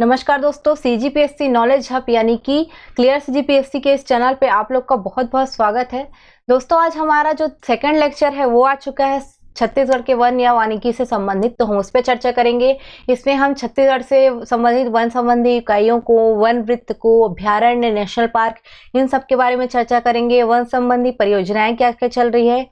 नमस्कार दोस्तों, CGPSC knowledge hub यानी कि क्लियर सीजीपीएससी के इस चैनल पे आप लोग का बहुत बहुत स्वागत है। दोस्तों, आज हमारा जो सेकंड लेक्चर है वो आ चुका है छत्तीसगढ़ के वन या वानिकी से संबंधित, तो हम उस पर चर्चा करेंगे। इसमें हम छत्तीसगढ़ से संबंधित वन संबंधी इकाइयों को, वन वृत्त को, अभ्यारण्य, नेशनल पार्क, इन सब के बारे में चर्चा करेंगे। वन संबंधी परियोजनाएं क्या क्या चल रही है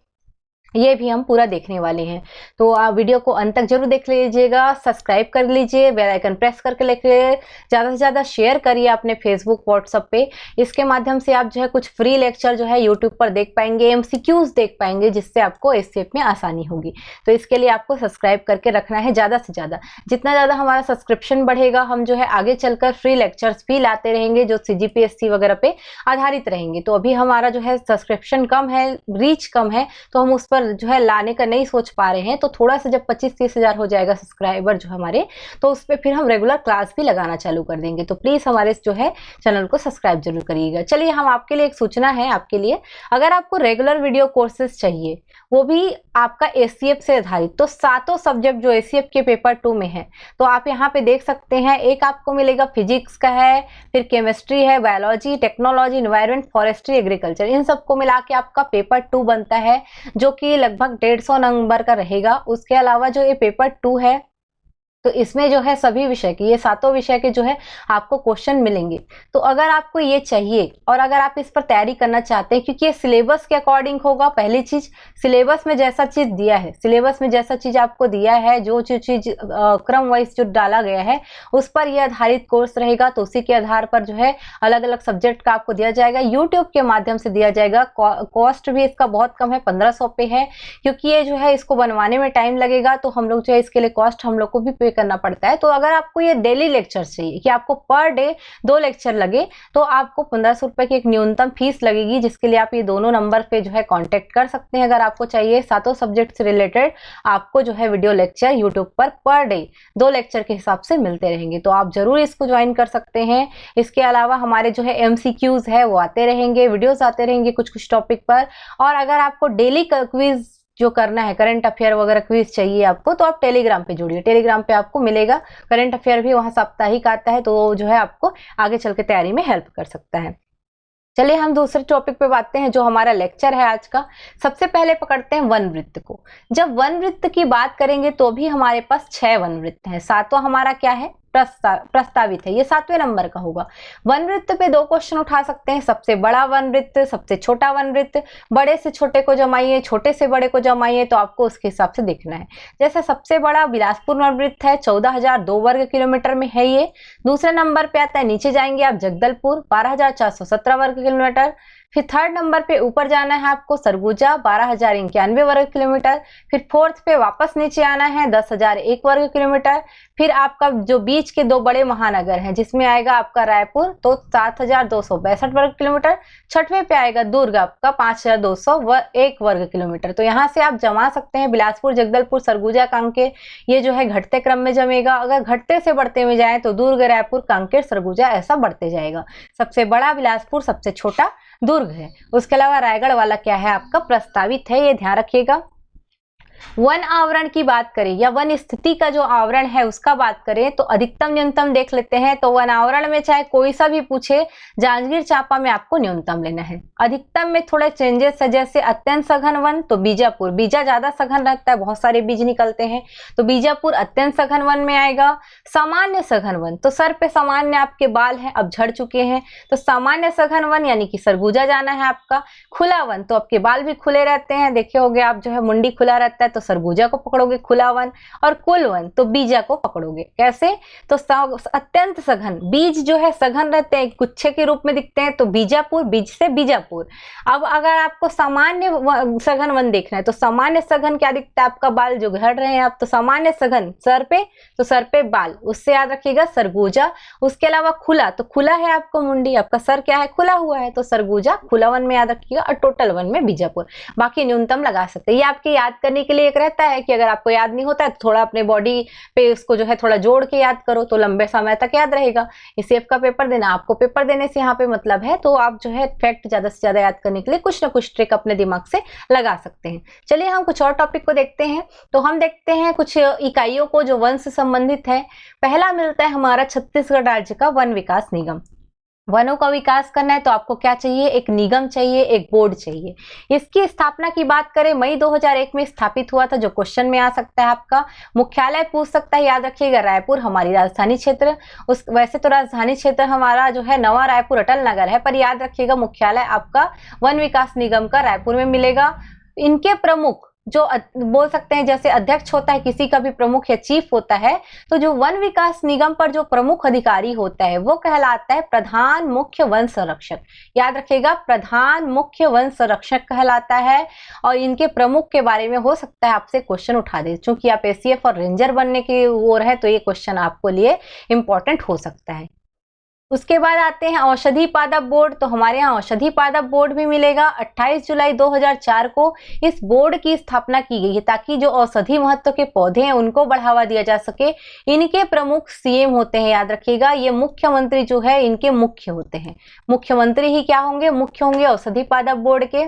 ये भी हम पूरा देखने वाले हैं। तो आप वीडियो को अंत तक जरूर देख लीजिएगा, सब्सक्राइब कर लीजिए, बेल आइकन प्रेस करके लिखिए, ज़्यादा से ज़्यादा शेयर करिए अपने फेसबुक व्हाट्सएप पे। इसके माध्यम से आप जो है कुछ फ्री लेक्चर जो है यूट्यूब पर देख पाएंगे, एमसीक्यूज देख पाएंगे, जिससे आपको एससीएफ में आसानी होगी। तो इसके लिए आपको सब्सक्राइब करके रखना है ज़्यादा से ज़्यादा। जितना ज़्यादा हमारा सब्सक्रिप्शन बढ़ेगा, हम जो है आगे चलकर फ्री लेक्चर्स भी लाते रहेंगे जो सीजीपीएससी वगैरह पे आधारित रहेंगे। तो अभी हमारा जो है सब्सक्रिप्शन कम है, रीच कम है, तो हम उस पर जो है लाने का नहीं सोच पा रहे हैं। तो थोड़ा सा जब 25-30 हज़ार हो जाएगा सब्सक्राइबर जो हमारे, तो उस पर फिर हम रेगुलर क्लास भी लगाना चालू कर देंगे। तो प्लीज हमारे जो है चैनल को सब्सक्राइब जरूर करिएगा। चलिए, हम आपके लिए एक सूचना है आपके लिए, अगर आपको रेगुलर वीडियो कोर्सेज चाहिए, वो भी आपका एससीएफ से आधारित, तो सातों सब्जेक्ट जो एससीएफ के पेपर 2 में है, तो आप यहाँ पे देख सकते हैं। एक आपको मिलेगा फिजिक्स का है, फिर केमिस्ट्री है, biology, technology, environment, forestry, agriculture, इन सबको मिला के आपका पेपर 2 बनता है, जो कि लगभग 150 नंबर का रहेगा। उसके अलावा जो ये पेपर 2 है, तो इसमें जो है सभी विषय के, ये सातों विषय के जो है आपको क्वेश्चन मिलेंगे। तो अगर आपको ये चाहिए और अगर आप इस पर तैयारी करना चाहते हैं, क्योंकि ये सिलेबस के अकॉर्डिंग होगा। पहली चीज, सिलेबस में जैसा चीज दिया है, सिलेबस में जैसा चीज आपको दिया है, जो चीज क्रम वाइज जो डाला गया है, उस पर यह आधारित कोर्स रहेगा। तो उसी के आधार पर जो है अलग अलग सब्जेक्ट का आपको दिया जाएगा, यूट्यूब के माध्यम से दिया जाएगा। कॉस्ट भी इसका बहुत कम है, 1500 पे है, क्योंकि ये जो है इसको बनवाने में टाइम लगेगा, तो हम लोग जो है इसके लिए कॉस्ट हम लोग को भी करना पड़ता है। तो अगर आपको ये डेली लेक्चर चाहिए कि आपको पर डे 2 लेक्चर लगे, तो आपको 1500 रुपए की एक न्यूनतम फीस लगेगी, जिसके लिए आप ये दोनों नंबर पे जो है कांटेक्ट कर सकते हैं। अगर आपको चाहिए सातों सब्जेक्ट से रिलेटेड आपको जो है video lecture YouTube per day 2 lecture के हिसाब से मिलते रहेंगे, तो आप जरूर इसको ज्वाइन कर सकते हैं। इसके अलावा हमारे जो है एमसीक्यूज है वो आते रहेंगे, वीडियोस आते रहेंगे कुछ कुछ टॉपिक पर। और अगर आपको डेली क्विज जो करना है, करंट अफेयर वगैरह क्विज चाहिए आपको, तो आप टेलीग्राम पे जुड़िए, टेलीग्राम पे आपको मिलेगा। करंट अफेयर भी वहाँ साप्ताहिक आता है, तो जो है आपको आगे चल के तैयारी में हेल्प कर सकता है। चलिए, हम दूसरे टॉपिक पे बात हैं, जो हमारा लेक्चर है आज का। सबसे पहले पकड़ते हैं वन वृत्त को। जब वन वृत्त की बात करेंगे तो भी हमारे पास 6 वन वृत्त हैं। सातवां हमारा क्या है? प्रस्तावित है, ये 7वें नंबर का होगा। वन वृत्त पे 2 क्वेश्चन उठा सकते हैं, सबसे बड़ा वन वृत्त, सबसे छोटा वन वृत्त। बड़े से छोटे को जमाइए, छोटे से बड़े को जमाइए, तो आपको उसके हिसाब से देखना है। जैसे सबसे बड़ा बिलासपुर वन वृत्त है, 14,002 वर्ग किलोमीटर में है ये। दूसरे नंबर पे आता है, नीचे जाएंगे आप, जगदलपुर, 12,417 वर्ग किलोमीटर। फिर थर्ड नंबर पे ऊपर जाना है आपको, सरगुजा, 12,091 वर्ग किलोमीटर। फिर फोर्थ पे वापस नीचे आना है, 10,001 वर्ग किलोमीटर। फिर आपका जो बीच के 2 बड़े महानगर हैं, जिसमें आएगा आपका रायपुर, तो 7,262 वर्ग किलोमीटर। छठवें पे आएगा दुर्ग, आपका 5,201 वर्ग किलोमीटर। तो यहाँ से आप जमा सकते हैं बिलासपुर, जगदलपुर, सरगुजा, कांकेर, ये जो है घटते क्रम में जमेगा। अगर घटते से बढ़ते में जाए तो दुर्ग, रायपुर, कांकेर, सरगुजा, ऐसा बढ़ते जाएगा। सबसे बड़ा बिलासपुर, सबसे छोटा दुर्ग है। उसके अलावा रायगढ़ वाला क्या है आपका? प्रस्तावित है, ये ध्यान रखिएगा। वन आवरण की बात करें या वन स्थिति का जो आवरण है उसका बात करें, तो अधिकतम न्यूनतम देख लेते हैं। तो वन आवरण में चाहे कोई सा भी पूछे, जांजगीर चांपा में आपको न्यूनतम लेना है। अधिकतम में थोड़े चेंजेस है, जैसे अत्यंत सघन वन, तो बीजापुर, बीजा ज्यादा सघन रहता है, बहुत सारे बीज निकलते हैं, तो बीजापुर अत्यंत सघन वन में आएगा। सामान्य सघन वन, तो सर पे सामान्य आपके बाल हैं, अब झड़ चुके हैं, तो सामान्य सघन वन यानी कि सरगुजा जाना है आपका। खुला वन, तो आपके बाल भी खुले रहते हैं, देखे होंगे आप, जो है मुंडी खुला रहता है, तो सरगुजा को पकड़ोगे, खुला वन। और कुल वन, तो बीजा को पकड़ोगे। कैसे? तो अत्यंत सघन, बीज जो है सघन रहते हैं, गुच्छे के रूप में दिखते हैं, तो बीजापुर, बीज से बीजापुर। अब अगर आपको सामान्य सघन वन देखना है, तो सामान्य सघन क्या दिखता है? आपका बाल जो झड़ रहे हैं आप, तो सामान्य सघन सर पे, तो सर पे बाल, उससे याद रखिएगा सरगुजा। उसके अलावा खुला, तो खुला है आपको मुंडी, आपका सर क्या है? खुला हुआ है, तो सरगुजा, खुला वन में याद रखिएगा। और टोटल वन में बीजापुर। बाकी न्यूनतम लगा सकते हैं, ये आपके याद करने के लिए लिए एक रहता है कि अगर आपको याद नहीं होता है तो थोड़ा अपने बॉडी पे उसको जो है थोड़ा जोड़ के याद करो, तो लंबे समय तक याद रहेगा। इस सेफ का पेपर देना, आपको पेपर देने से यहाँ पे मतलब है, तो आप जो है फैक्ट ज्यादा से ज्यादा याद करने के लिए कुछ ना कुछ ट्रिक अपने दिमाग से लगा सकते हैं। चलिए हम कुछ और टॉपिक को देखते हैं। तो हम देखते हैं कुछ इकाइयों को जो वन से संबंधित है। पहला मिलता है हमारा छत्तीसगढ़ राज्य का वन विकास निगम। वनों का विकास करना है तो आपको क्या चाहिए, एक निगम चाहिए, एक बोर्ड चाहिए। इसकी स्थापना की बात करें मई 2001 में स्थापित हुआ था, जो क्वेश्चन में आ सकता है आपका। मुख्यालय पूछ सकता है, याद रखिएगा रायपुर हमारी राजधानी क्षेत्र। वैसे तो राजधानी क्षेत्र हमारा जो है नवा रायपुर अटल नगर है, पर याद रखिएगा मुख्यालय आपका वन विकास निगम का रायपुर में मिलेगा। इनके प्रमुख जो बोल सकते हैं, जैसे अध्यक्ष होता है किसी का भी प्रमुख या चीफ होता है, तो जो वन विकास निगम पर जो प्रमुख अधिकारी होता है वो कहलाता है प्रधान मुख्य वन संरक्षक। याद रखिएगा प्रधान मुख्य वन संरक्षक कहलाता है। और इनके प्रमुख के बारे में हो सकता है आपसे क्वेश्चन उठा दे, चूंकि आप एसीएफ और रेंजर बनने की ओर है तो ये क्वेश्चन आपको लिए इंपॉर्टेंट हो सकता है। उसके बाद आते हैं औषधि पादप बोर्ड। तो हमारे यहाँ औषधि पादप बोर्ड भी मिलेगा। 28 जुलाई 2004 को इस बोर्ड की स्थापना की गई है, ताकि जो औषधि महत्व के पौधे हैं उनको बढ़ावा दिया जा सके। इनके प्रमुख सीएम होते हैं, याद रखिएगा। ये मुख्यमंत्री जो है इनके मुख्य होते हैं। मुख्यमंत्री ही क्या होंगे, मुख्य होंगे औषधि पादप बोर्ड के।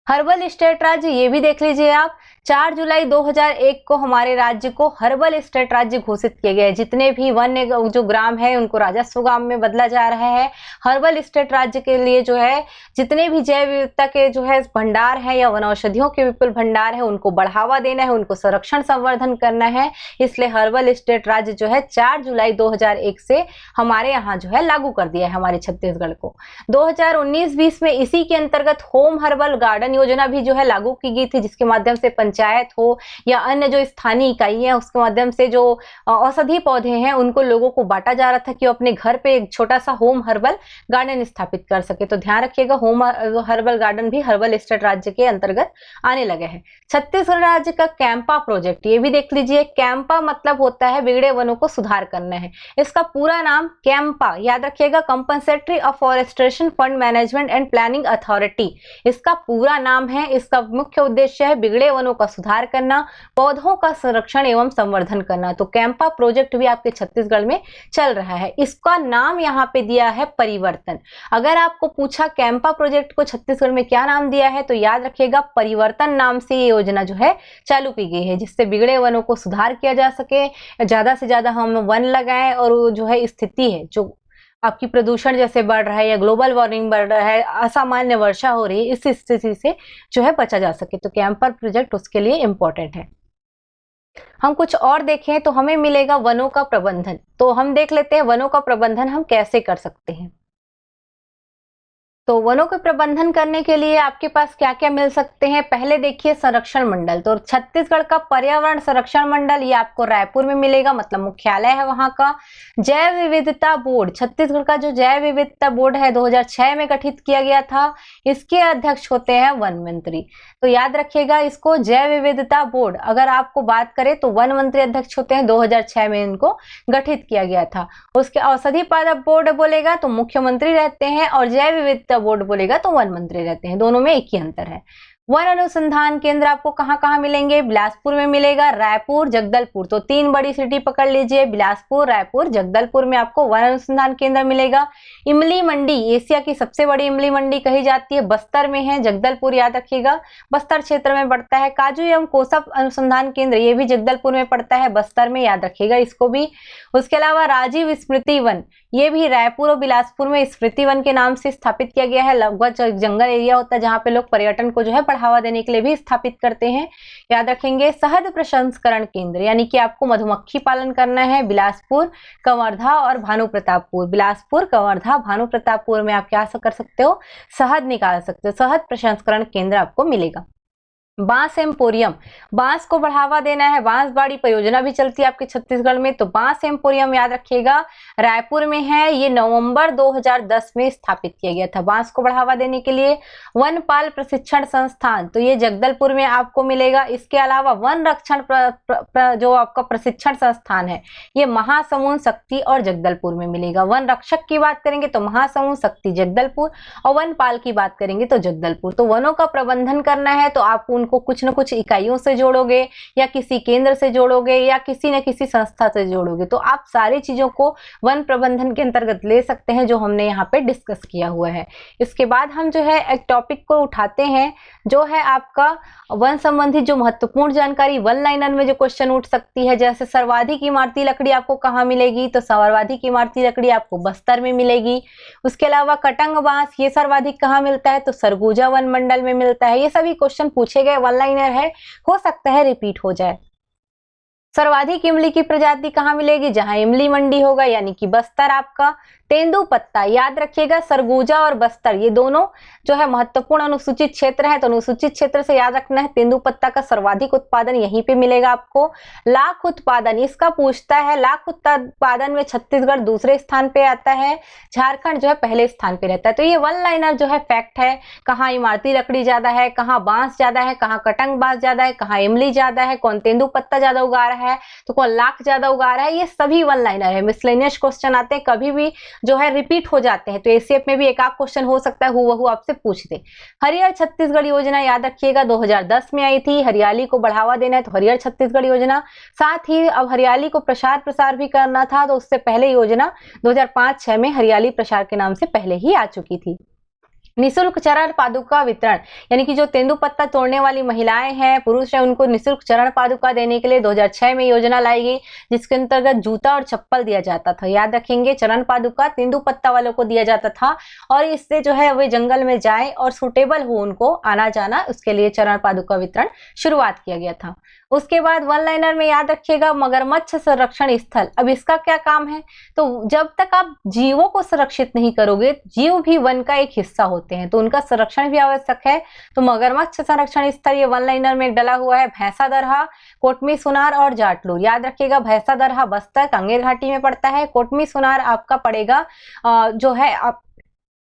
हर्बल स्टेट राज्य, ये भी देख लीजिए आप। 4 जुलाई 2001 को हमारे राज्य को हर्बल स्टेट राज्य घोषित किया गया है। जितने भी वन्य जो ग्राम है उनको राजस्व ग्राम में बदला जा रहा है। हर्बल स्टेट राज्य के लिए जो है जितने भी जैव विविधता के जो है भंडार है या वनौषधियों के विपुल भंडार है उनको बढ़ावा देना है, उनको संरक्षण संवर्धन करना है। इसलिए हर्बल स्टेट राज्य जो है 4 जुलाई 2001 से हमारे यहाँ जो है लागू कर दिया है हमारे छत्तीसगढ़ को। 2019-20 में इसी के अंतर्गत होम हर्बल गार्डन योजना भी जो है लागू की गई थी, जिसके माध्यम से पंचायत हो या अन्य जो स्थानीय इकाई है उसके माध्यम से जो औषधि पौधे हैं उनको लोगों को बांटा जा रहा था कि वो अपने घर पे एक छोटा सा होम हर्बल गार्डन स्थापित कर सके। तो ध्यान रखिएगा होम हर्बल गार्डन भी हर्बल स्टेट राज्य के अंतर्गत आने लगे हैं। छत्तीसगढ़ राज्य का कैंपा प्रोजेक्ट, ये भी देख लीजिए। कैंपा मतलब होता है बिगड़े वनों को सुधार करना है। इसका पूरा नाम कैंपा, याद रखिएगा, compensatory afforestation fund management and planning authority इसका पूरा नाम है। इसका मुख्य उद्देश्य है बिगड़े वनों का सुधार करना, पौधों का संरक्षण एवं संवर्धन करना। तो कैंपा प्रोजेक्ट भी आपके छत्तीसगढ़ में चल रहा है। इसका नाम यहाँ पे दिया है परिवर्तन। अगर आपको पूछा कैंपा प्रोजेक्ट को छत्तीसगढ़ में क्या नाम दिया है, तो याद रखिएगा परिवर्तन नाम से ये योजना जो है चालू की गई है, जिससे बिगड़े वनों को सुधार किया जा सके, ज्यादा से ज्यादा हम वन लगाएं और जो है स्थिति है जो आपकी प्रदूषण जैसे बढ़ रहा है या ग्लोबल वार्मिंग बढ़ रहा है, असामान्य वर्षा हो रही है, इस स्थिति से जो है बचा जा सके। तो कैंपर प्रोजेक्ट उसके लिए इंपॉर्टेंट है। हम कुछ और देखें तो हमें मिलेगा वनों का प्रबंधन। तो हम देख लेते हैं वनों का प्रबंधन हम कैसे कर सकते हैं। तो वनों के प्रबंधन करने के लिए आपके पास क्या क्या मिल सकते हैं। पहले देखिए संरक्षण मंडल। तो छत्तीसगढ़ का पर्यावरण संरक्षण मंडल ये आपको रायपुर में मिलेगा, मतलब मुख्यालय है वहां का। जैव विविधता बोर्ड, छत्तीसगढ़ का जो जैव विविधता बोर्ड है 2006 में गठित किया गया था। इसके अध्यक्ष होते हैं वन मंत्री। तो याद रखिएगा इसको, जैव विविधता बोर्ड अगर आपको बात करें तो वन मंत्री अध्यक्ष होते हैं। 2006 में इनको गठित किया गया था। उसके औषधि पादप बोर्ड बोलेगा तो मुख्यमंत्री रहते हैं, और जैव विविधता बोर्ड बोलेगा तो वन मंत्री रहते हैं। दोनों में एक ही अंतर है। वन अनुसंधान केंद्र आपको कहां कहां मिलेंगे, बिलासपुर में मिलेगा, रायपुर, जगदलपुर। तो 3 बड़ी सिटी पकड़ लीजिए, बिलासपुर, रायपुर, जगदलपुर में आपको वन अनुसंधान केंद्र मिलेगा। इमली मंडी, एशिया की सबसे बड़ी इमली मंडी कही जाती है, बस्तर में है, जगदलपुर याद रखिएगा, बस्तर क्षेत्र में पड़ता है। काजू एवं कोसप अनुसंधान केंद्र ये भी जगदलपुर में पड़ता है, बस्तर में, याद रखिएगा इसको भी। उसके अलावा राजीव स्मृति वन, ये भी रायपुर और बिलासपुर में स्मृति वन के नाम से स्थापित किया गया है। लगभग जंगल एरिया होता है जहाँ पे लोग पर्यटन को जो है बढ़ावा देने के लिए भी स्थापित करते हैं, याद रखेंगे। शहद प्रसंस्करण केंद्र, यानी कि आपको मधुमक्खी पालन करना है, बिलासपुर, कवर्धा और भानु प्रतापपुर। बिलासपुर, कवर्धा, भानु प्रतापपुर में आप क्या कर सकते हो, शहद निकाल सकते हो। शहद प्रसंस्करण केंद्र आपको मिलेगा। बांस एम्पोरियम, बांस को बढ़ावा देना है, बांसबाड़ी परियोजना भी चलती है आपके छत्तीसगढ़ में। तो बांस एम्पोरियम याद रखिएगा रायपुर में है, ये नवंबर 2010 में स्थापित किया गया था बांस को बढ़ावा देने के लिए। वनपाल प्रशिक्षण संस्थान, तो ये जगदलपुर में आपको मिलेगा। इसके अलावा वन रक्षण जो आपका प्रशिक्षण संस्थान है ये महासमुंद, शक्ति और जगदलपुर में मिलेगा। वन रक्षक की बात करेंगे तो महासमुंद, शक्ति, जगदलपुर, और वनपाल की बात करेंगे तो जगदलपुर। तो वनों का प्रबंधन करना है तो आप उनको कुछ न कुछ इकाइयों से जोड़ोगे या किसी केंद्र से जोड़ोगे या किसी न किसी संस्था से जोड़ोगे, तो आप सारी चीजों को वन प्रबंधन के अंतर्गत ले सकते हैं, जो हमने यहाँ पे डिस्कस किया हुआ है। इसके बाद हम जो है एक टॉपिक को उठाते हैं, जो है आपका वन संबंधी जो महत्वपूर्ण जानकारी वन लाइनर में जो क्वेश्चन उठ सकती है। जैसे सर्वाधिक इमारती लकड़ी आपको कहाँ मिलेगी, तो सर्वाधिक इमारती लकड़ी आपको बस्तर में मिलेगी। उसके अलावा कटंग बांस ये सर्वाधिक कहाँ मिलता है, तो सरगुजा वन मंडल में मिलता है। ये सभी क्वेश्चन पूछे गए, वन लाइनर है, हो सकता है रिपीट हो जाए। सर्वाधिक इमली की प्रजाति कहाँ मिलेगी, जहां इमली मंडी होगा, यानी कि बस्तर आपका। तेंदुपत्ता याद रखिएगा, सरगुजा और बस्तर ये दोनों जो है महत्वपूर्ण अनुसूचित क्षेत्र है, तो अनुसूचित क्षेत्र से याद रखना है तेंदुपत्ता का सर्वाधिक उत्पादन यहीं पे मिलेगा आपको। लाख उत्पादन इसका पूछता है, लाख उत्पादन में छत्तीसगढ़ दूसरे स्थान पे आता है, झारखंड जो है पहले स्थान पे रहता है। तो ये वन लाइनर जो है फैक्ट है, कहाँ इमारती लकड़ी ज्यादा है, कहाँ बांस ज्यादा है, कहाँ कटंग बांस ज्यादा है, कहाँ इमली ज्यादा है, कौन तेंदुपत्ता ज्यादा उगा रहा है, तो कौन लाख ज्यादा उगा रहा है, ये सभी वन लाइनर है। मिसलेनियस क्वेश्चन आते हैं, कभी भी जो है रिपीट हो जाते हैं, तो एसीएफ में भी एक आध क्वेश्चन हो सकता है हूबहू आपसे पूछ दे। हरियर छत्तीसगढ़ योजना याद रखिएगा 2010 में आई थी। हरियाली को बढ़ावा देना है तो हरियर छत्तीसगढ़ योजना, साथ ही अब हरियाली को प्रसार प्रसार भी करना था, तो उससे पहले योजना 2005-6 में हरियाली प्रसार के नाम से पहले ही आ चुकी थी। निःशुल्क चरण पादुका वितरण, यानी कि जो तेंदुपत्ता तोड़ने वाली महिलाएं हैं, पुरुष हैं, उनको निःशुल्क चरण पादुका देने के लिए 2006 में योजना लाई गई, जिसके अंतर्गत जूता और चप्पल दिया जाता था। याद रखेंगे, चरण पादुका तेंदुपत्ता वालों को दिया जाता था, और इससे जो है वे जंगल में जाए और सुटेबल हो उनको आना जाना, उसके लिए चरण पादुका वितरण शुरुआत किया गया था। उसके बाद वन लाइनर में याद रखिएगा मगरमच्छ संरक्षण स्थल। अब इसका क्या काम है, तो जब तक आप जीवों को सुरक्षित नहीं करोगे, जीव भी वन का एक हिस्सा होते हैं, तो उनका संरक्षण भी आवश्यक है। तो मगरमच्छ संरक्षण स्थल ये वन लाइनर में डला हुआ है, भैंसा दरहा, कोटमी सुनार और जाटलू। याद रखिएगा, भैंसा दरहा बस्तर कांगेर घाटी में पड़ता है, कोटमी सुनार आपका पड़ेगा जो है आप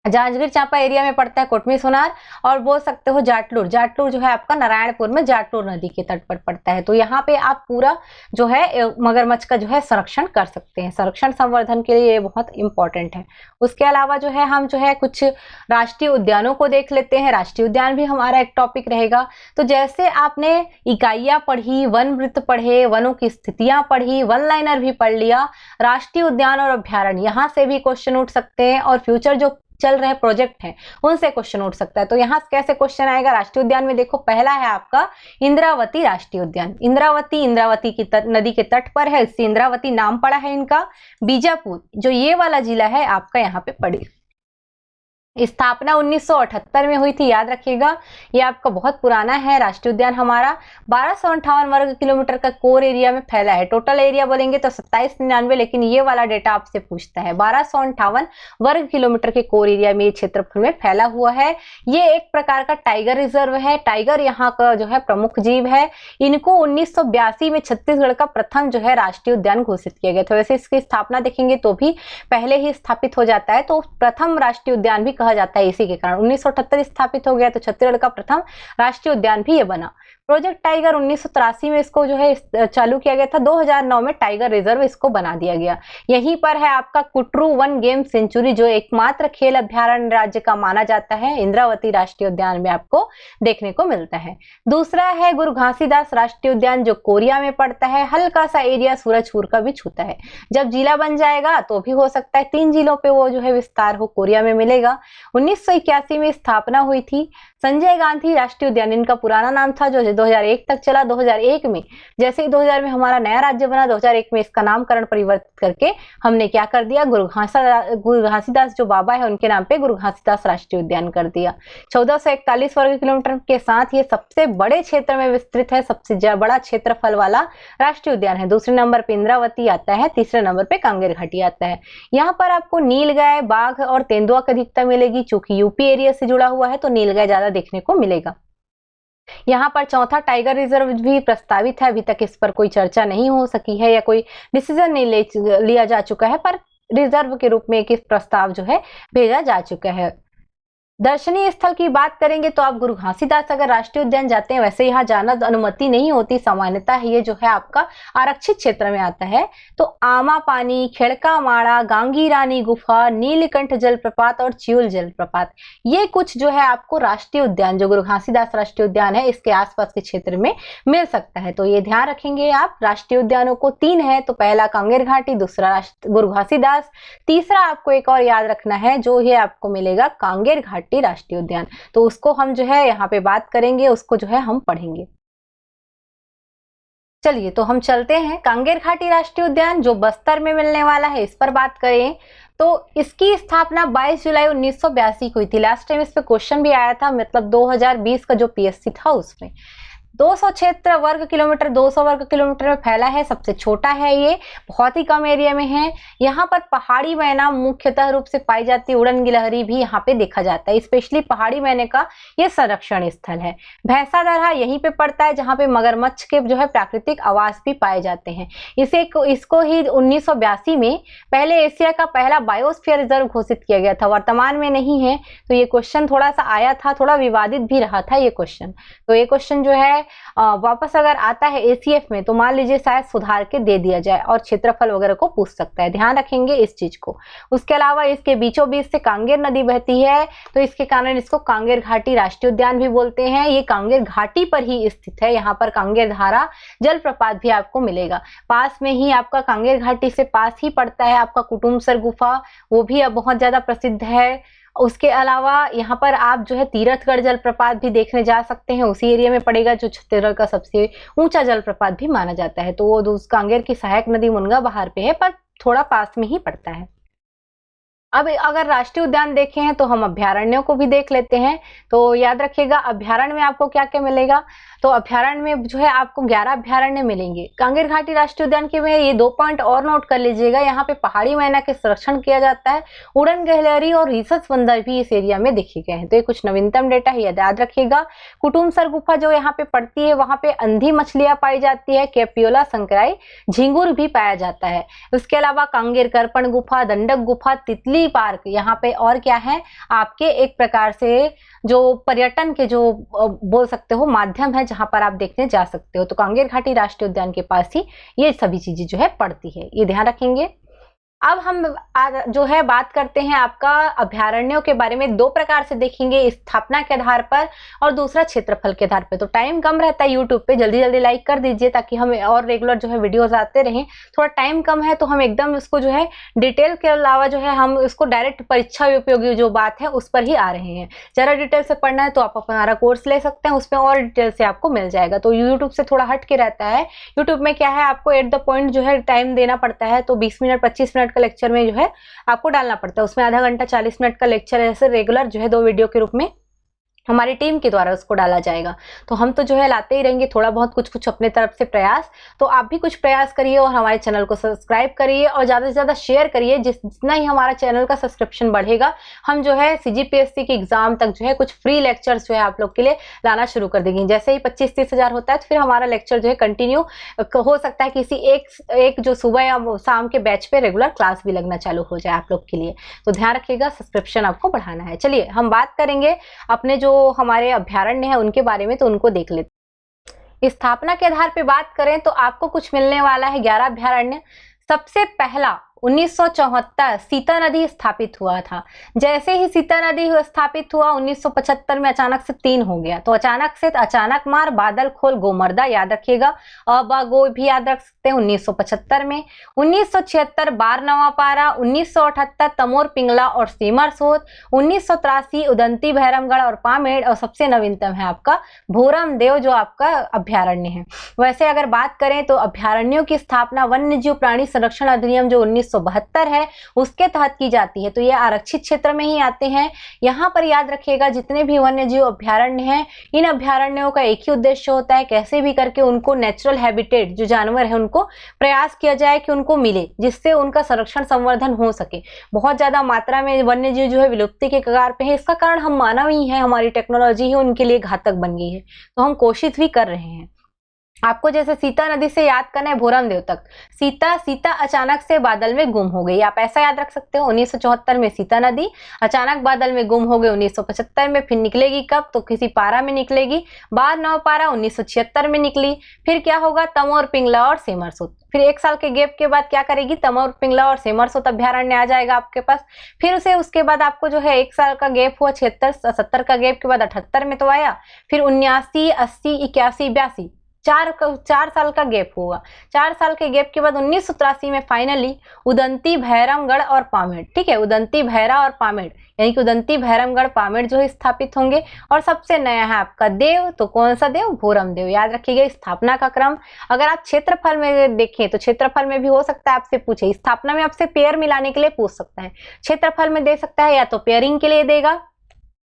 जांजगीर चांपा एरिया में पड़ता है कोटमी सोनार, और बोल सकते हो जाटलूर। जाटलूर जो है आपका नारायणपुर में जाटलूर नदी के तट पर पड़ता है। तो यहाँ पे आप पूरा जो है मगरमच्छ का जो है संरक्षण कर सकते हैं। संरक्षण संवर्धन के लिए ये बहुत इंपॉर्टेंट है। उसके अलावा जो है हम जो है कुछ राष्ट्रीय उद्यानों को देख लेते हैं। राष्ट्रीय उद्यान भी हमारा एक टॉपिक रहेगा। तो जैसे आपने इकाइयां पढ़ी, वन वृत्त पढ़े, वनों की स्थितियां पढ़ी, वन लाइनर भी पढ़ लिया, राष्ट्रीय उद्यान और अभ्यारण्य यहाँ से भी क्वेश्चन उठ सकते हैं, और फ्यूचर जो चल रहे प्रोजेक्ट हैं उनसे क्वेश्चन उठ सकता है। तो यहाँ कैसे क्वेश्चन आएगा, राष्ट्रीय उद्यान में देखो, पहला है आपका इंद्रावती राष्ट्रीय उद्यान। इंद्रावती की नदी के तट पर है, इससे इंद्रावती नाम पड़ा है इनका। बीजापुर जो ये वाला जिला है आपका यहाँ पे पड़े। स्थापना 1978 में हुई थी, याद रखिएगा, ये आपका बहुत पुराना है राष्ट्रीय उद्यान हमारा। 1258 वर्ग किलोमीटर का कोर एरिया में फैला है। टोटल एरिया बोलेंगे तो 2799, लेकिन ये वाला डेटा आपसे पूछता है। 1258 वर्ग किलोमीटर के कोर एरिया में ये क्षेत्रफल में फैला हुआ है। ये एक प्रकार का टाइगर रिजर्व है। टाइगर यहाँ का जो है प्रमुख जीव है। इनको 1982 में छत्तीसगढ़ का प्रथम जो है राष्ट्रीय उद्यान घोषित किया गया था। वैसे इसकी स्थापना देखेंगे तो भी पहले ही स्थापित हो जाता है, तो प्रथम राष्ट्रीय उद्यान भी कहा जाता है इसी के कारण। 1978 स्थापित हो गया, तो छत्तीसगढ़ का प्रथम राष्ट्रीय उद्यान भी ये बना। प्रोजेक्ट टाइगर 1983 में इसको जो है चालू किया गया था। 2009 में टाइगर रिजर्व इसको बना दिया गया। यहीं पर है आपका कुटरू वन गेम सेंचुरी, जो एकमात्र खेल अभ्यारण्य राज्य का माना जाता है, इंद्रावती राष्ट्रीय उद्यान में आपको देखने को मिलता है। दूसरा है गुरु घासीदास राष्ट्रीय उद्यान, जो कोरिया में पड़ता है। हल्का सा एरिया सूरजपुर का भी छूता है। जब जिला बन जाएगा तो भी हो सकता है 3 जिलों पे वो जो है विस्तार हो, कोरिया में मिलेगा। 1981 में स्थापना हुई थी। संजय गांधी राष्ट्रीय उद्यान इनका पुराना नाम था, जो 2001 तक चला। 2001 में जैसे ही 2000 में हमारा नया राज्य बना, 2001 में इसका नामकरण परिवर्तित करके हमने क्या कर दिया, गुरु घासीदास जो बाबा है उनके नाम पे गुरु घासीदास राष्ट्रीय उद्यान कर दिया। 1441 वर्ग किलोमीटर के साथ ये सबसे बड़े क्षेत्र में विस्तृत है, सबसे बड़ा क्षेत्रफल वाला राष्ट्रीय उद्यान है। दूसरे नंबर पे इंद्रावती आता है, तीसरे नंबर पे कांगेर घाटी आता है। यहाँ पर आपको नीलगाय, बाघ और तेंदुआ की अधिकता मिलेगी। चूंकि यूपी एरिया से जुड़ा हुआ है तो नीलगाय ज्यादा देखने को मिलेगा। यहाँ पर चौथा टाइगर रिजर्व भी प्रस्तावित है। अभी तक इस पर कोई चर्चा नहीं हो सकी है या कोई डिसीजन नहीं लिया जा चुका है, पर रिजर्व के रूप में एक प्रस्ताव जो है भेजा जा चुका है। दर्शनीय स्थल की बात करेंगे तो आप गुरु घासीदास अगर राष्ट्रीय उद्यान जाते हैं, वैसे यहाँ जाना अनुमति नहीं होती, सामान्यता है ये जो है आपका आरक्षित क्षेत्र में आता है। तो आमा पानी, खेड़का माड़ा, गांगी रानी गुफा, नीलकंठ जलप्रपात और चिउल जलप्रपात, ये कुछ जो है आपको राष्ट्रीय उद्यान जो गुरु घासीदास राष्ट्रीय उद्यान है इसके आसपास के क्षेत्र में मिल सकता है। तो ये ध्यान रखेंगे आप। राष्ट्रीय उद्यानों को 3 है, तो पहला कांगेर घाटी, दूसरा गुरु घासीदास, तीसरा आपको एक और याद रखना है जो ये आपको मिलेगा कांगेर घाटी राष्ट्रीय उद्यान। तो उसको हम जो है यहाँ पे बात करेंगे, उसको जो है हम पढ़ेंगे। चलिए तो हम चलते हैं कांगेर घाटी राष्ट्रीय उद्यान जो बस्तर में मिलने वाला है, इस पर बात करें तो इसकी स्थापना 22 जुलाई 1982 को हुई थी। लास्ट टाइम इस पे क्वेश्चन भी आया था, मतलब 2020 का जो पीएससी था उसमें। 200 वर्ग किलोमीटर 200 वर्ग किलोमीटर में फैला है, सबसे छोटा है ये, बहुत ही कम एरिया में है। यहाँ पर पहाड़ी मैना मुख्यतः रूप से पाई जाती है, उड़न गिलहरी भी यहाँ पे देखा जाता है, स्पेशली पहाड़ी मैने का ये संरक्षण स्थल है। भैंसा दरहा यहीं पे पड़ता है जहाँ पे मगरमच्छ के जो है प्राकृतिक आवास भी पाए जाते हैं। इसको ही 1982 में पहले एशिया का पहला बायोस्फीयर रिजर्व घोषित किया गया था, वर्तमान में नहीं है। तो ये क्वेश्चन थोड़ा सा आया था, थोड़ा विवादित भी रहा था ये क्वेश्चन। तो ये क्वेश्चन जो है वापस अगर आता है एसीएफ में तो मान लीजिए शायद सुधार के दे दिया जाए और क्षेत्रफल वगैरह को पूछ सकता है, ध्यान रखेंगे इस चीज को। उसके अलावा इसके बीचों बीच से कांगेर नदी बहती है, तो इसके कारण इसको कांगेर घाटी राष्ट्रीय उद्यान भी बोलते हैं। ये कांगेर घाटी पर ही स्थित है, यहाँ पर कांगेर धारा जलप्रपात भी आपको मिलेगा। पास में ही आपका कांगेर घाटी से पास ही पड़ता है आपका कुटुमसर गुफा, वो भी अब बहुत ज्यादा प्रसिद्ध है। उसके अलावा यहाँ पर आप जो है तीरथगढ़ जलप्रपात भी देखने जा सकते हैं, उसी एरिया में पड़ेगा जो छत्तीसगढ़ का सबसे ऊंचा जलप्रपात भी माना जाता है। तो वो कांगेर की सहायक नदी मुनगा बहार पे है, पर थोड़ा पास में ही पड़ता है। अब अगर राष्ट्रीय उद्यान देखे हैं तो हम अभ्यारण्यों को भी देख लेते हैं। तो याद रखिएगा अभ्यारण्य में आपको क्या क्या मिलेगा। तो अभ्यारण्य में जो है आपको 11 अभ्यारण्य मिलेंगे। कांगेर घाटी राष्ट्रीय उद्यान के में ये 2 पॉइंट और नोट कर लीजिएगा, यहाँ पे पहाड़ी मैना के संरक्षण किया जाता है, उड़न गिलहरी और रीसस बंदर भी इस एरिया में देखे गए हैं। तो ये कुछ नवीनतम डेटा है, याद रखिएगा। कुटुमसर गुफा जो यहाँ पे पड़ती है वहां पे अंधी मछलियां पाई जाती है, कैपियोला संकराई झिंगुर भी पाया जाता है। उसके अलावा कांगेर करपण गुफा, दंडक गुफा, तितली पार्क यहाँ पे और क्या है आपके एक प्रकार से जो पर्यटन के जो बोल सकते हो माध्यम है जहां पर आप देखने जा सकते हो। तो कांगेर घाटी राष्ट्रीय उद्यान के पास ही ये सभी चीजें जो है पड़ती है, ये ध्यान रखेंगे। अब हम जो है बात करते हैं आपका अभ्यारण्यों के बारे में। 2 प्रकार से देखेंगे, स्थापना के आधार पर और दूसरा क्षेत्रफल के आधार पर। तो टाइम कम रहता है यूट्यूब पे, जल्दी जल्दी लाइक कर दीजिए ताकि हमें और रेगुलर जो है वीडियोस आते रहें। थोड़ा टाइम कम है तो हम एकदम इसको जो है डिटेल के अलावा जो है हम इसको डायरेक्ट परीक्षा उपयोगी जो बात है उस पर ही आ रहे हैं। ज़्यादा डिटेल से पढ़ना है तो आप हमारा कोर्स ले सकते हैं, उसमें और डिटेल से आपको मिल जाएगा। तो यूट्यूब से थोड़ा हट के रहता है। यूट्यूब में क्या है आपको एट द पॉइंट जो है टाइम देना पड़ता है, तो 20 मिनट 25 मिनट का लेक्चर में जो है आपको डालना पड़ता है, उसमें आधा घंटा 40 मिनट का लेक्चर ऐसे रेगुलर जो है 2 वीडियो के रूप में हमारी टीम के द्वारा उसको डाला जाएगा। तो हम तो जो है लाते ही रहेंगे थोड़ा बहुत कुछ अपने तरफ से प्रयास। तो आप भी कुछ प्रयास करिए और हमारे चैनल को सब्सक्राइब करिए और ज़्यादा से ज़्यादा शेयर करिए। जितना ही हमारा चैनल का सब्सक्रिप्शन बढ़ेगा हम जो है सीजीपीएससी के एग्जाम तक जो है कुछ फ्री लेक्चर्स जो है आप लोग के लिए लाना शुरू कर देंगे। जैसे ही 25-30 हज़ार होता है तो फिर हमारा लेक्चर जो है कंटिन्यू हो सकता है किसी एक जो सुबह या शाम के बैच पे रेगुलर क्लास भी लगना चालू हो जाए आप लोग के लिए। तो ध्यान रखिएगा, सब्सक्रिप्शन आपको बढ़ाना है। चलिए हम बात करेंगे अपने जो हमारे अभ्यारण्य है उनके बारे में, तो उनको देख लेते। स्थापना के आधार पे बात करें तो आपको कुछ मिलने वाला है 11 अभ्यारण्य। सबसे पहला 1974 सीता नदी स्थापित हुआ था। जैसे ही सीता नदी स्थापित हुआ 1975 में अचानक से 3 हो गया। तो अचानक से अचानक मार बादल खोल गोमर्दा याद रखिएगा, गो भी याद रख सकते हैं 1975 में। 1976 बार नवापारा, 1978 तमोर पिंगला और सीमर सोत, 1983 उदंती भैरमगढ़ और पामेड़, और सबसे नवीनतम है आपका भोरम देव जो आपका अभ्यारण्य है। वैसे अगर बात करें तो अभ्यारण्यों की स्थापना वन्य जीव प्राणी संरक्षण अधिनियम जो 1972 है उसके तहत की जाती है। तो ये आरक्षित क्षेत्र में ही आते हैं। यहाँ पर याद रखिएगा जितने भी वन्य जीव अभ्यारण्य हैं, इन अभ्यारण्यों का एक ही उद्देश्य होता है, कैसे भी करके उनको नेचुरल हैबिटेट जो जानवर है उनको प्रयास किया जाए कि उनको मिले, जिससे उनका संरक्षण संवर्धन हो सके। बहुत ज्यादा मात्रा में वन्य जीव जो है विलुप्ति के कगार पे है। इसका कारण हम मानव ही है, हमारी टेक्नोलॉजी ही उनके लिए घातक बन गई है। तो हम कोशिश भी कर रहे हैं। आपको जैसे सीता नदी से याद करना है भोरमदेव तक। सीता अचानक से बादल में गुम हो गई, आप ऐसा याद रख सकते हो। 1974 में सीता नदी अचानक बादल में गुम हो गई। 1975 में फिर निकलेगी कब, तो किसी पारा में निकलेगी। बाद नौ पारा 1976 में निकली। फिर क्या होगा, तमोर, पिंगला और सेमरसोत। फिर 1 साल के गैप के बाद क्या करेगी, तमोर, पिंगला और सेमरसोत अभ्यारण्य आ जाएगा आपके पास। फिर उसे उसके बाद आपको जो है 1 साल का गैप हुआ, 76 70 का गैप के बाद 78 में तो आया। फिर 79 80 81 82 4 साल का गैप होगा। 4 साल के गैप के बाद 1983 में फाइनली उदंती, भैरमगढ़ और पामेड़, ठीक है, उदंती, भैरा और पामेड़, यानी कि उदंती, भैरमगढ़, पामेड़ जो है स्थापित होंगे। और सबसे नया है आपका देव, तो कौन सा देव, भोरमदेव। याद रखिएगा स्थापना का क्रम। अगर आप क्षेत्रफल में देखें तो क्षेत्रफल में भी हो सकता है आपसे पूछे, स्थापना में आपसे पेयर मिलाने के लिए पूछ सकता है, क्षेत्रफल में दे सकता है या तो पेयरिंग के लिए देगा,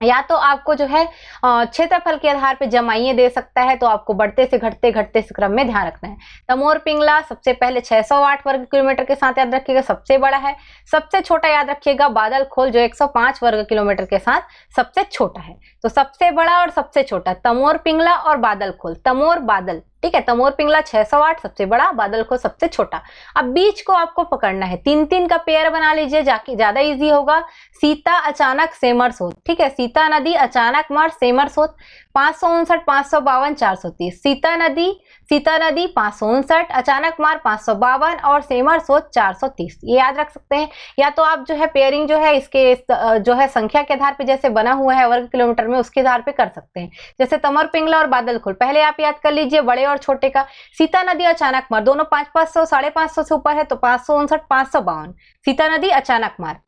या तो आपको जो है क्षेत्रफल के आधार पे जमाइए दे सकता है। तो आपको बढ़ते से घटते से क्रम में ध्यान रखना है। तमोर, पिंगला सबसे पहले 608 वर्ग किलोमीटर के साथ याद रखिएगा, सबसे बड़ा है। सबसे छोटा याद रखिएगा बादल खोल, जो 105 वर्ग किलोमीटर के साथ सबसे छोटा है। तो सबसे बड़ा और सबसे छोटा तमोर, पिंगला और बादल खोल। तमोर, बादल, ठीक है, तमोर, पिंगला 608 सबसे बड़ा, बादल खोल सबसे छोटा। अब बीच को आपको पकड़ना है, 3-3 का पेयर बना लीजिए, जाके ज्यादा इजी होगा। सीता, अचानक, सेमरसोत, ठीक है, सीता नदी, अचानक मार्ग, सेमरसोत 559 552 430। सीता नदी 559, अचानक मार्ग 552 और सेमरसोत 430। ये याद रख सकते हैं। या तो आप जो है पेयरिंग जो है इसके जो है संख्या के आधार पे जैसे बना हुआ है वर्ग किलोमीटर में, उसके आधार पे कर सकते हैं। जैसे तमोर, पिंगला और बादल खोल, पहले आप याद कर लीजिए बड़े और छोटे का। सीता नदी, अचानक मार्ग, दोनों 500 550 से ऊपर है, तो 559 552 सीता नदी अचानक मार्ग।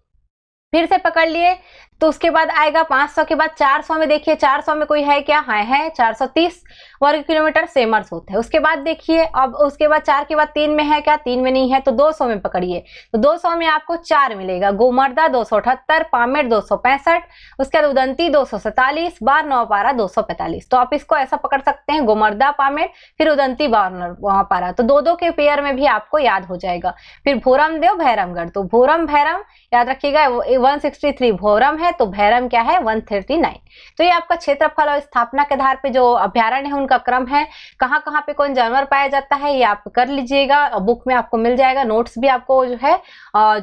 फिर से पकड़ लिए, तो उसके बाद आएगा 500 के बाद 400 में देखिए, 400 में कोई है क्या, है 430 वर्ग किलोमीटर सेमरसोत है। उसके बाद देखिए, अब उसके बाद 4 के बाद 3 में है क्या, 3 में नहीं है, तो 200 में पकड़िए। तो 200 में आपको 4 मिलेगा। गोमर्दा 278, पामेड़ 265, उसके बाद उदंती 247, बार नौ पारा 245। तो आप इसको ऐसा पकड़ सकते हैं, गोमर्दा, पामेड़, फिर उदंती, बार नौ पारा, तो 2-2 के पेयर में भी आपको याद हो जाएगा। फिर भोरमदेव, भैरमगढ़, तो भोरम, भैरम याद रखिएगा 163 भोरम है, तो भैरम क्या है 139। तो ये आपका क्षेत्रफल और स्थापना के आधार पे जो अभ्यारण्य है उनका क्रम है। कहाँ कहाँ पे कौन जानवर पाया जाता है ये आप कर लीजिएगा, बुक में आपको मिल जाएगा। नोट्स भी आपको जो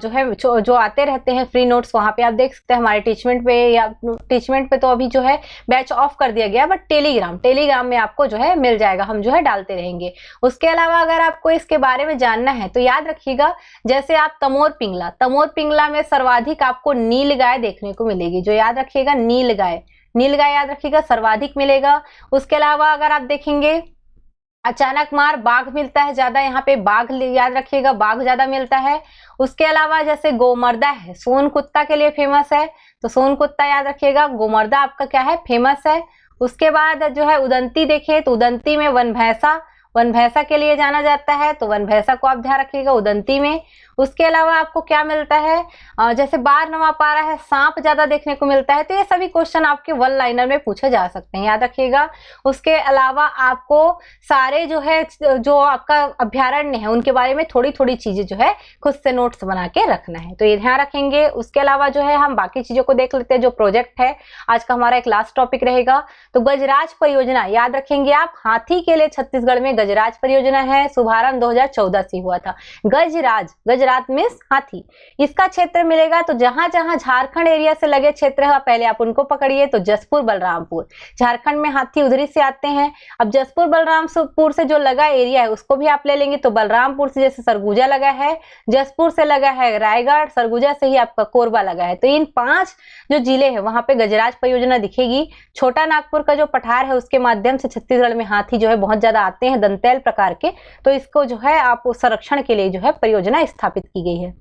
है जो आते रहते हैं फ्री नोट्स, वहां पे आप देख सकते हैं। हमारे टीचमेंट पे या टीचमेंट पे तो अभी जो है बैच ऑफ कर दिया गया, बट टेलीग्राम में आपको जो है मिल जाएगा, हम जो है डालते रहेंगे। उसके अलावा अगर आपको इसके बारे में जानना है तो याद रखिएगा, जैसे आप तमोर पिंगला में सर्वाधिक आपको नीलगाय देखने को मिलेगी, जो याद रखिएगा नीलगाय याद रखिएगा सर्वाधिक मिलेगा। उसके अलावा अगर आप देखेंगे अचानक मार, बाघ मिलता है ज्यादा, यहाँ पे बाघ याद रखिएगा, बाघ ज्यादा मिलता है। उसके अलावा जैसे गोमर्दा है, सोन कुत्ता के लिए फेमस है, तो सोन कुत्ता याद रखिएगा, गोमर्दा आपका क्या है फेमस है। उसके बाद जो है उदंती देखिए, तो उदंती में वन भैंसा के लिए जाना जाता है, तो वन भैंसा को आप ध्यान रखिएगा उदंती में। उसके अलावा आपको क्या मिलता है, जैसे बार नवा पारा है, सांप ज्यादा देखने को मिलता है। तो ये सभी क्वेश्चन आपके 1 लाइनर में पूछे जा सकते हैं, याद रखिएगा। उसके अलावा आपको सारे जो आपका अभ्यारण्य है उनके बारे में थोड़ी थोड़ी चीजें जो है खुद से नोट्स बना के रखना है, तो ये ध्यान रखेंगे। उसके अलावा जो है हम बाकी चीजों को देख लेते हैं। जो प्रोजेक्ट है आज का हमारा एक लास्ट टॉपिक रहेगा, तो गजराज परियोजना याद रखेंगे आप। हाथी के लिए छत्तीसगढ़ में गजराज परियोजना है, शुभारंभ 2014 से हुआ था। गजराज मीन्स हाथी, इसका क्षेत्र मिलेगा तो जहां जहां झारखंड एरिया से लगे क्षेत्र है पहले आप उनको पकड़िए। तो जसपुर, बलरामपुर, झारखंड में हाथी उधरी से आते हैं। अब जसपुर बलरामपुर से जो लगा एरिया है उसको भी आप ले लेंगे। तो बलरामपुर से जैसे सरगुजा लगा है, जसपुर से लगा है रायगढ़, सरगुजा से ही आपका कोरबा लगा है। तो इन 5 जो जिले हैं वहां पे गजराज परियोजना दिखेगी। छोटा नागपुर का जो पठार है उसके माध्यम से छत्तीसगढ़ में हाथी जो है बहुत ज्यादा आते हैं, दंतैल प्रकार के, तो इसको जो है आप संरक्षण के लिए जो है परियोजना स्थापित की गई है।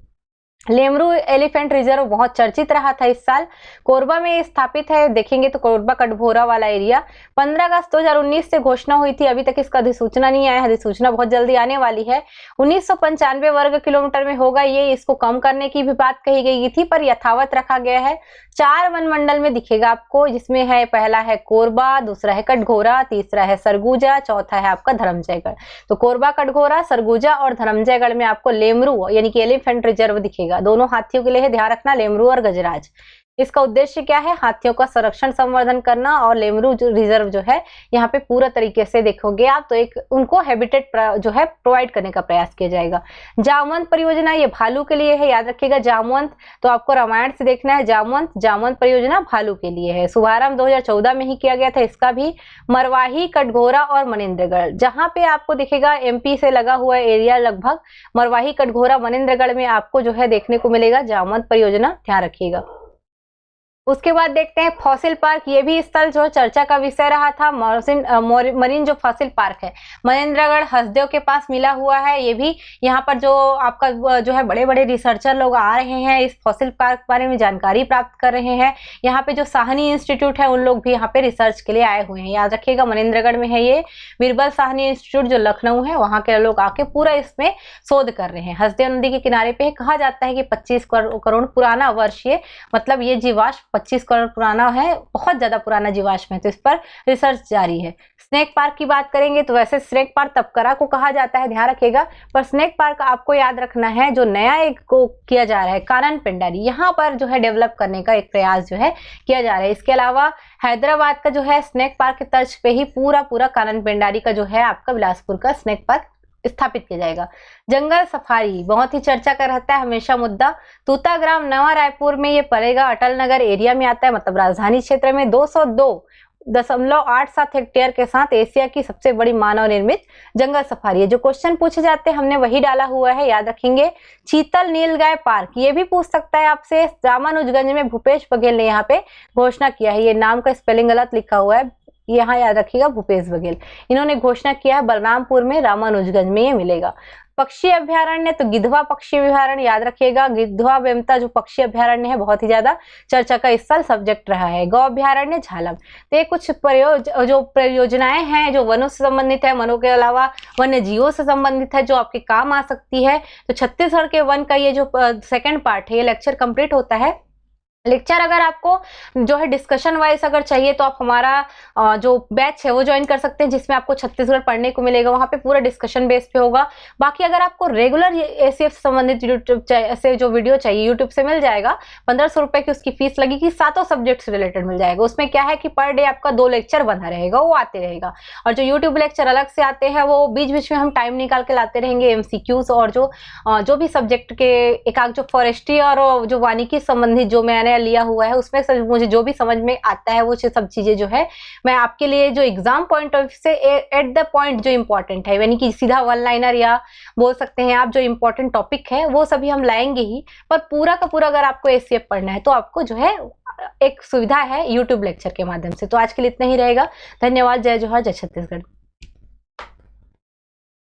लेमरू एलिफेंट रिजर्व बहुत चर्चित रहा था इस साल, कोरबा में स्थापित है। देखेंगे तो कोरबा कटघोरा वाला एरिया 15 अगस्त 2019 से घोषणा हुई थी, अभी तक इसका अधिसूचना नहीं आया है, अधिसूचना बहुत जल्दी आने वाली है। 1995 वर्ग किलोमीटर में होगा ये, इसको कम करने की भी बात कही गई थी पर यथावत रखा गया है। 4 वन मंडल में दिखेगा आपको, जिसमें है पहला है कोरबा, दूसरा है कटघोरा, तीसरा है सरगुजा, चौथा है आपका धर्मजयगढ़। तो कोरबा, कटघोरा, सरगुजा और धर्मजयगढ़ में आपको लेमरू यानी कि एलिफेंट रिजर्व दिखेगा। दोनों हाथियों के लिए ध्यान रखना, लेमरू और गजराज। इसका उद्देश्य क्या है? हाथियों का संरक्षण संवर्धन करना और लेमरू जो रिजर्व जो है यहाँ पे पूरा तरीके से देखोगे आप तो एक उनको हैबिटेट जो है प्रोवाइड करने का प्रयास किया जाएगा। जामवंत परियोजना ये भालू के लिए है, याद रखिएगा। जामवंत तो आपको रामायण से देखना है। जामवंत परियोजना भालू के लिए है। शुभारंभ 2014 में ही किया गया था इसका भी। मरवाही, कटघोरा और मनेन्द्रगढ़, जहां पे आपको दिखेगा एमपी से लगा हुआ एरिया लगभग मरवाही, कटघोरा, मनेन्द्रगढ़ में आपको जो है देखने को मिलेगा जामवंत परियोजना, ध्यान रखिएगा। उसके बाद देखते हैं फॉसिल पार्क, ये भी स्थल जो चर्चा का विषय रहा था। मरीन जो फॉसिल पार्क है मनेन्द्रगढ़ हसदेव के पास मिला हुआ है। ये भी यहाँ पर जो आपका जो है बड़े बड़े रिसर्चर लोग आ रहे हैं, इस फॉसिल पार्क के बारे में जानकारी प्राप्त कर रहे हैं। यहाँ पे जो साहनी इंस्टीट्यूट है उन लोग भी यहाँ पे रिसर्च के लिए आए हुए हैं, याद रखिएगा। मनेन्द्रगढ़ में है ये बीरबल साहनी इंस्टीट्यूट जो लखनऊ है, वहाँ के लोग आके पूरा इसमें शोध कर रहे हैं। हसदेव नदी के किनारे पे कहा जाता है कि 25 करोड़ पुराना वर्ष ये मतलब ये जीवाश्म 25 करोड़ पुराना है, बहुत ज्यादा पुराना जीवाश्म है, तो इस पर रिसर्च जारी है। स्नेक पार्क की बात करेंगे तो वैसे स्नेक पार्क तपकरा को कहा जाता है, ध्यान रखिएगा। पर स्नेक पार्क आपको याद रखना है जो नया एक को किया जा रहा है कानन पेंडारी, यहाँ पर जो है डेवलप करने का एक प्रयास जो है किया जा रहा है। इसके अलावा हैदराबाद का जो है स्नेक पार्क के तर्ज पे ही पूरा कानन पेंडारी का जो है आपका बिलासपुर का स्नेक पार्क स्थापित किया जाएगा। जंगल सफारी बहुत ही चर्चा का रहता है हमेशा मुद्दा। तूताग्राम नवा रायपुर में ये पड़ेगा, अटल नगर एरिया में आता है, मतलब राजधानी क्षेत्र में। 202.87 हेक्टेयर के साथ एशिया की सबसे बड़ी मानव निर्मित जंगल सफारी है। जो क्वेश्चन पूछे जाते हैं हमने वही डाला हुआ है, याद रखेंगे। चीतल नीलगाय पार्क, ये भी पूछ सकता है आपसे। रामानुजगंज में भूपेश बघेल ने यहाँ पे घोषणा किया है, ये नाम का स्पेलिंग गलत लिखा हुआ है, यहाँ याद रखिएगा भूपेश बघेल, इन्होंने घोषणा किया है। बलरामपुर में रामानुजगंज में ये मिलेगा। पक्षी अभ्यारण्य तो गिधवा पक्षी अभ्यारण्य, याद रखिएगा। गिधवा बेमता जो पक्षी अभ्यारण्य है बहुत ही ज्यादा चर्चा का इस साल सब्जेक्ट रहा है। गौ अभ्यारण्य झालम, तो ये कुछ परियोजनाएं हैं जो वनों से संबंधित है, वनों के अलावा वन्य जीवों से संबंधित है जो आपके काम आ सकती है। तो छत्तीसगढ़ के वन का ये जो सेकेंड पार्ट है ये लेक्चर कंप्लीट होता है। लेक्चर अगर आपको जो है डिस्कशन वाइज अगर चाहिए तो आप हमारा जो बैच है वो ज्वाइन कर सकते हैं, जिसमें आपको छत्तीसगढ़ पढ़ने को मिलेगा। वहाँ पे पूरा डिस्कशन बेस पे होगा। बाकी अगर आपको रेगुलर एसीएफ से संबंधित यूट्यूब से जो वीडियो चाहिए यूट्यूब से मिल जाएगा। 1500 रुपए की उसकी फीस लगेगी, सातों सब्जेक्ट से रिलेटेड मिल जाएगा। उसमें क्या है कि पर डे आपका 2 लेक्चर बना रहेगा, वो आते रहेगा। और जो यूट्यूब लेक्चर अलग से आते हैं वो बीच बीच में हम टाइम निकाल के लाते रहेंगे। एमसीक्यूज और जो भी सब्जेक्ट के एक जो फॉरेस्ट्री और जो वानिकी संबंधित जो मैंने लिया हुआ है उसमें से मुझे जो भी समझ में आता है वो सब चीजें जो है मैं आपके लिए जो एग्जाम पॉइंट ऑफ से एट द पॉइंट जो इंपॉर्टेंट है, यानी कि सीधा वन लाइनर या बोल सकते हैं आप जो इंपॉर्टेंट टॉपिक है वो सभी हम लाएंगे ही। पर पूरा का पूरा अगर आपको एसीएफ पढ़ना है तो आपको जो है एक सुविधा है यूट्यूब लेक्चर के माध्यम से। तो आज के लिए इतना ही रहेगा। धन्यवाद। जय जोहार, जय छत्तीसगढ़।